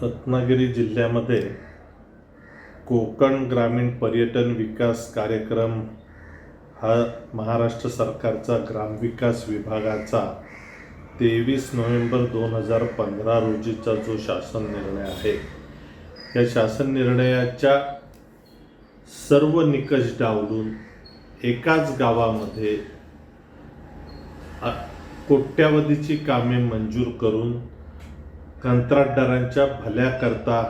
रत्नागिरी जिल्ह्यामध्ये कोकण ग्रामीण पर्यटन विकास कार्यक्रम हा महाराष्ट्र सरकारचा ग्रामविकास विभागाचा 23 नोव्हेंबर 2015 रोजीचा जो शासन निर्णय आहे, या शासन निर्णयाच्या सर्व निकष डावलून एकाच गावामध्ये कोट्यावधीची कामे मंजूर करून कंत्राटदारांच्या भल्याकरता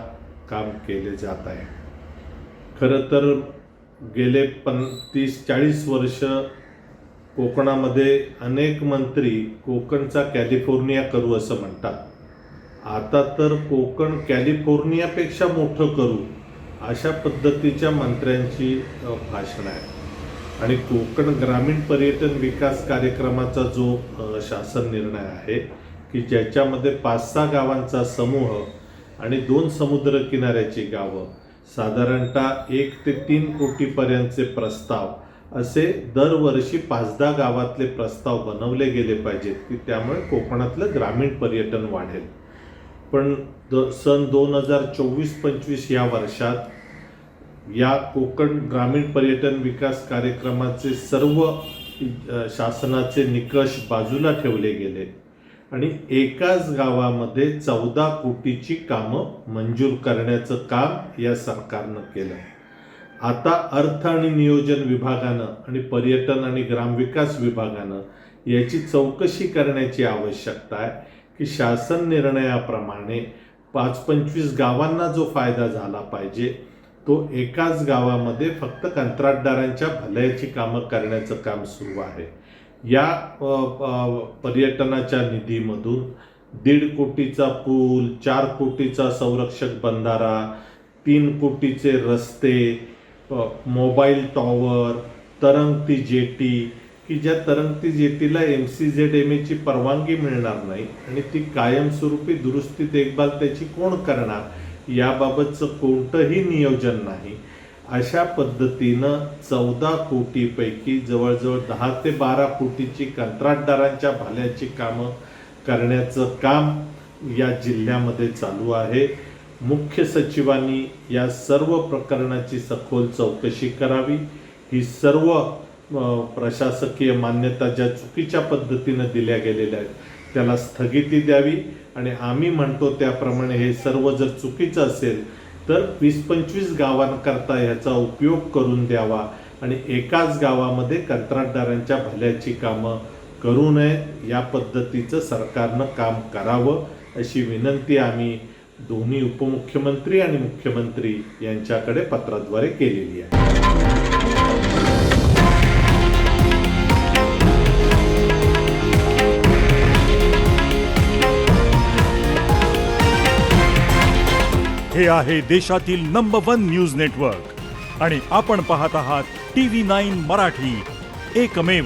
काम केले जात आहे। खरं तर गेले 30-40 वर्ष कोकणामध्ये अनेक मंत्री कोकणचा कॅलिफोर्निया करू असं म्हणतात। आता तर कोकण कॅलिफोर्नियापेक्षा मोठं करू अशा पद्धतीच्या मंत्र्यांची भाषणं आहे। आणि कोकण ग्रामीण पर्यटन विकास कार्यक्रमाचा जो शासन निर्णय आहे की ज्याच्यामध्ये 5-6 गावांचा समूह आणि 2 समुद्रकिनाऱ्याची गावं साधारणतः 1 ते 3 कोटीपर्यंतचे प्रस्ताव असे दरवर्षी 5-10 गावातले प्रस्ताव बनवले गेले पाहिजेत की त्यामुळे कोकणातलं ग्रामीण पर्यटन वाढेल। पण सन 2024-25 या वर्षात या कोकण ग्रामीण पर्यटन विकास कार्यक्रमाचे सर्व शासनाचे निकष बाजूला ठेवले गेले आणि एकाच गावामध्ये 14 कोटीची कामं मंजूर करण्याचं काम या सरकारनं केलं। आता अर्थ आणि नियोजन विभागानं आणि पर्यटन आणि ग्रामविकास विभागानं याची चौकशी करण्याची आवश्यकता आहे की शासन निर्णयाप्रमाणे 5-25 गावांना जो फायदा झाला पाहिजे तो एकाच गावामध्ये फक्त कंत्राटदारांच्या भल्याची कामं करण्याचं काम सुरू आहे। या पर्यटनाच्या निधीमधून 1.5 कोटीचा पूल, 4 कोटीचा संरक्षक बंधारा, 3 कोटीचे रस्ते, मोबाईल टॉवर, तरंगती जेटी की ज्या तरंगती जेटीला MCZMA ची परवानगी मिळणार नाही आणि ती कायमस्वरूपी दुरुस्ती देखभाल त्याची कोण करणार याबाबतचं कोणतंही नियोजन नाही। अशा पद्धतीनं 14 कोटीपैकी जवळजवळ 10 ते 12 कोटीची कंत्राटदारांच्या भल्याची कामं करण्याचं काम या जिल्ह्यामध्ये चालू आहे। मुख्य सचिवांनी या सर्व प्रकरणाची सखोल चौकशी करावी। ही सर्व प्रशासकीय मान्यता ज्या चुकीच्या पद्धतीनं दिल्या गेलेल्या आहेत त्याला स्थगिती द्यावी आणि आम्ही म्हणतो त्याप्रमाणे हे सर्व जर चुकीचं असेल तर 20-25 गावांकरता ह्याचा उपयोग करून द्यावा आणि एकाच गावामध्ये कंत्राटदारांच्या भल्याची कामं करू नयेत। या पद्धतीचं सरकारनं काम करावं अशी विनंती आम्ही दोन्ही उपमुख्यमंत्री आणि मुख्यमंत्री यांच्याकडे पत्राद्वारे केलेली आहे। हे आहे देशातील नंबर 1 न्यूज नेटवर्क आणि आपण पाहत आहात TV9 मराठी, एकमेव।